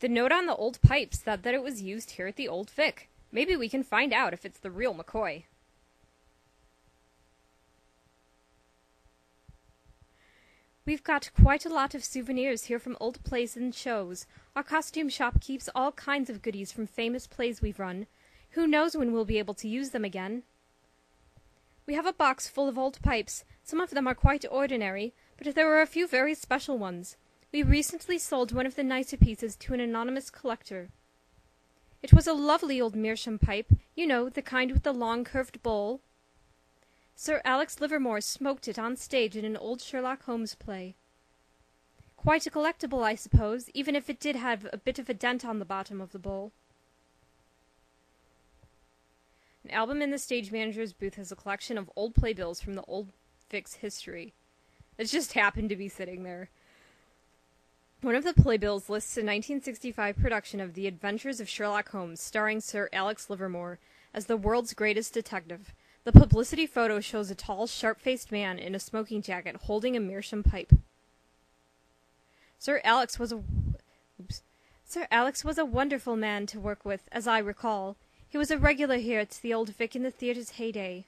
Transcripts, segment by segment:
The note on the old pipe said that it was used here at the Old Vic. Maybe we can find out if it's the real McCoy. We've got quite a lot of souvenirs here from old plays and shows. Our costume shop keeps all kinds of goodies from famous plays we've run. Who knows when we'll be able to use them again? We have a box full of old pipes. Some of them are quite ordinary, but there are a few very special ones. We recently sold one of the nicer pieces to an anonymous collector. It was a lovely old meerschaum pipe, you know, the kind with the long curved bowl. Sir Alex Livermore smoked it on stage in an old Sherlock Holmes play. Quite a collectible, I suppose, even if it did have a bit of a dent on the bottom of the bowl. An album in the stage manager's booth has a collection of old playbills from the Old Vic's history. It just happened to be sitting there. One of the playbills lists a 1965 production of The Adventures of Sherlock Holmes, starring Sir Alex Livermore as the world's greatest detective. The publicity photo shows a tall, sharp-faced man in a smoking jacket holding a meerschaum pipe. Sir Alex was a wonderful man to work with, as I recall. He was a regular here at the Old Vic in the theatre's heyday.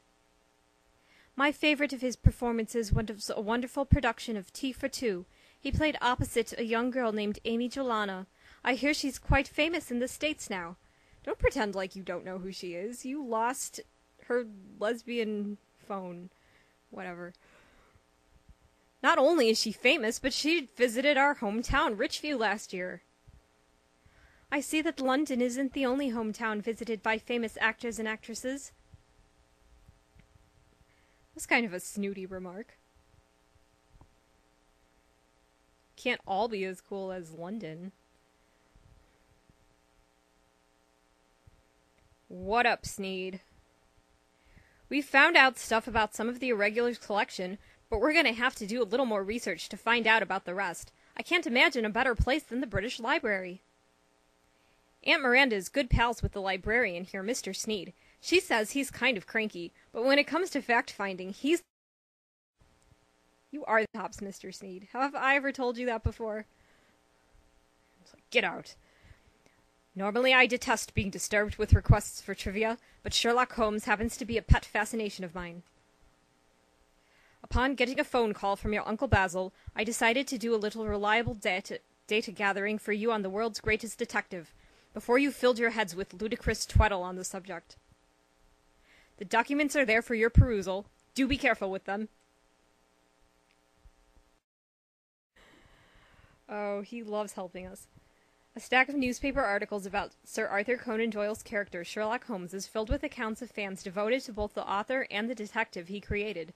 My favorite of his performances was a wonderful production of Tea for Two. He played opposite a young girl named Amy Jolana. I hear she's quite famous in the States now. Don't pretend like you don't know who she is. You lost her lesbian phone. Whatever. Not only is she famous, but she visited our hometown, Richview, last year. I see that London isn't the only hometown visited by famous actors and actresses. That's kind of a snooty remark. Can't all be as cool as London. What up, Sneed? We've found out stuff about some of the Irregulars' collection, but we're gonna have to do a little more research to find out about the rest. I can't imagine a better place than the British Library. Aunt Miranda is good pals with the librarian here, Mr. Sneed. She says he's kind of cranky, but when it comes to fact-finding, he's... You are the tops, Mr. Sneed. Have I ever told you that before? It's like, get out. Normally I detest being disturbed with requests for trivia, but Sherlock Holmes happens to be a pet fascination of mine. Upon getting a phone call from your Uncle Basil, I decided to do a little reliable data gathering for you on the world's greatest detective, before you filled your heads with ludicrous twaddle on the subject. The documents are there for your perusal. Do be careful with them. Oh, he loves helping us. A stack of newspaper articles about Sir Arthur Conan Doyle's character, Sherlock Holmes, is filled with accounts of fans devoted to both the author and the detective he created.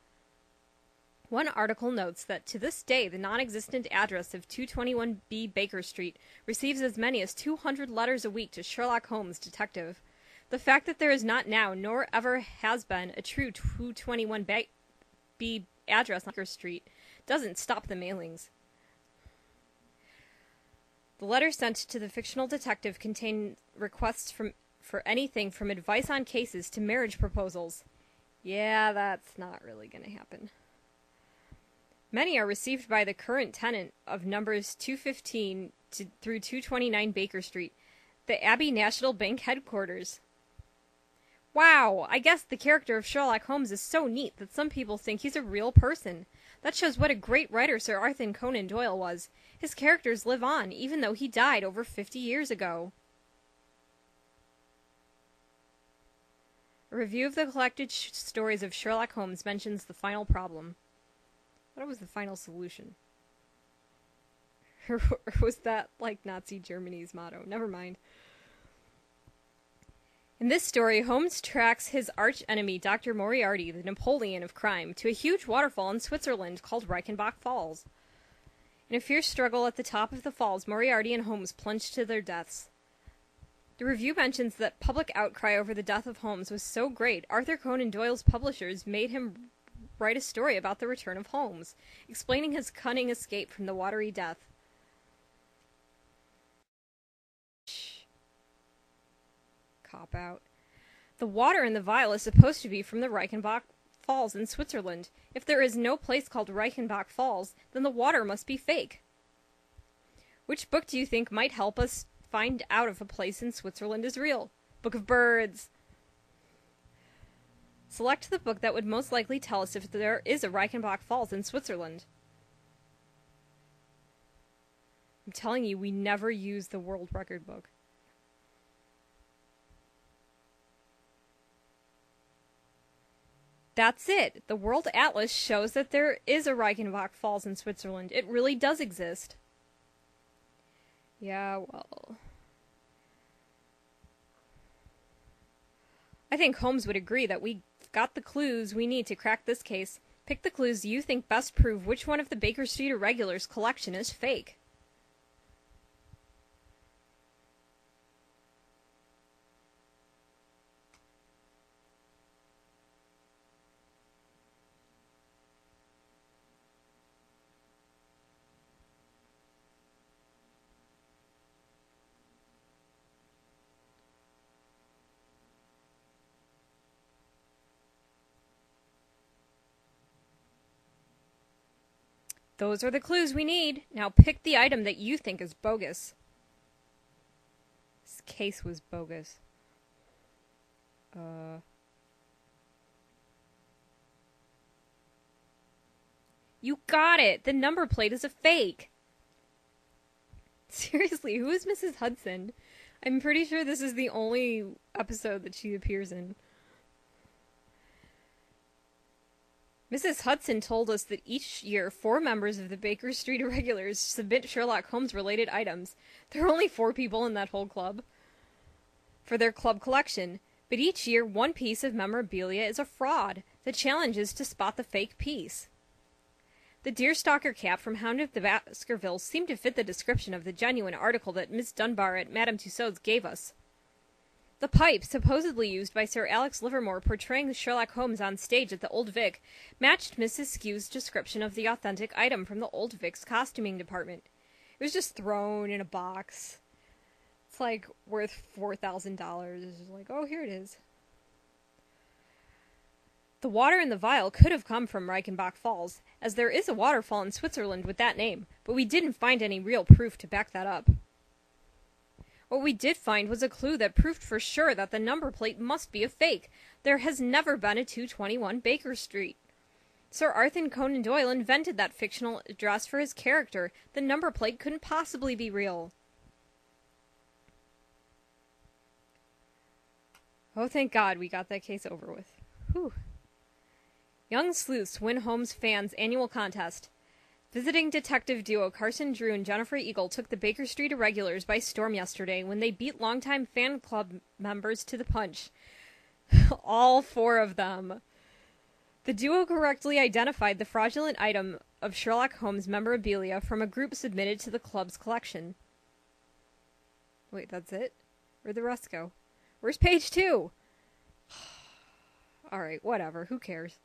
One article notes that to this day the non-existent address of 221B Baker Street receives as many as 200 letters a week to Sherlock Holmes, detective. The fact that there is not now, nor ever has been, a true 221B address on Baker Street doesn't stop the mailings. The letters sent to the fictional detective contain requests for anything from advice on cases to marriage proposals. Yeah, that's not really going to happen. Many are received by the current tenant of numbers 215 through 229 Baker Street, the Abbey National Bank headquarters. Wow, I guess the character of Sherlock Holmes is so neat that some people think he's a real person. That shows what a great writer Sir Arthur Conan Doyle was. His characters live on, even though he died over 50 years ago. A review of the collected stories of Sherlock Holmes mentions the final problem. What was the final solution? Or was that, like, Nazi Germany's motto? Never mind. In this story, Holmes tracks his arch-enemy, Dr. Moriarty, the Napoleon of crime, to a huge waterfall in Switzerland called Reichenbach Falls. In a fierce struggle at the top of the falls, Moriarty and Holmes plunged to their deaths. The review mentions that public outcry over the death of Holmes was so great, Arthur Conan Doyle's publishers made him write a story about the return of Holmes, explaining his cunning escape from the watery death. Cop-out. The water in the vial is supposed to be from the Reichenbach Falls in Switzerland. If there is no place called Reichenbach Falls, then the water must be fake. Which book do you think might help us find out if a place in Switzerland is real. Book of Birds. Select the book that would most likely tell us if there is a Reichenbach Falls in Switzerland. I'm telling you, we never use the world record book. That's it. The World Atlas shows that there is a Reichenbach Falls in Switzerland. It really does exist. Yeah, well... I think Holmes would agree that we got the clues we need to crack this case. Pick the clues you think best prove which one of the Baker Street Irregulars' collection is fake. Those are the clues we need. Now pick the item that you think is bogus. This case was bogus. You got it! The number plate is a fake! Seriously, who is Mrs. Hudson? I'm pretty sure this is the only episode that she appears in. Mrs. Hudson told us that each year 4 members of the Baker Street Irregulars submit Sherlock Holmes-related items. There are only 4 people in that whole club for their club collection, but each year one piece of memorabilia is a fraud. The challenge is to spot the fake piece. The deerstalker cap from Hound of the Baskervilles seemed to fit the description of the genuine article that Miss Dunbar at Madame Tussaud's gave us. The pipe, supposedly used by Sir Alex Livermore portraying Sherlock Holmes on stage at the Old Vic, matched Mrs. Skew's description of the authentic item from the Old Vic's costuming department. It was just thrown in a box. It's like worth $4,000. It's just like, oh, here it is. The water in the vial could have come from Reichenbach Falls, as there is a waterfall in Switzerland with that name, but we didn't find any real proof to back that up. What we did find was a clue that proved for sure that the number plate must be a fake. There has never been a 221 Baker Street. Sir Arthur Conan Doyle invented that fictional address for his character. The number plate couldn't possibly be real. Oh, thank God we got that case over with. Whew. Young Sleuths win Holmes fans' annual contest. Visiting detective duo Carson Drew and Jennifer Eagle took the Baker Street Irregulars by storm yesterday when they beat longtime fan club members to the punch. All 4 of them. The duo correctly identified the fraudulent item of Sherlock Holmes memorabilia from a group submitted to the club's collection. Wait, that's it? Where'd the rest go? Where's page 2? Alright, whatever. Who cares?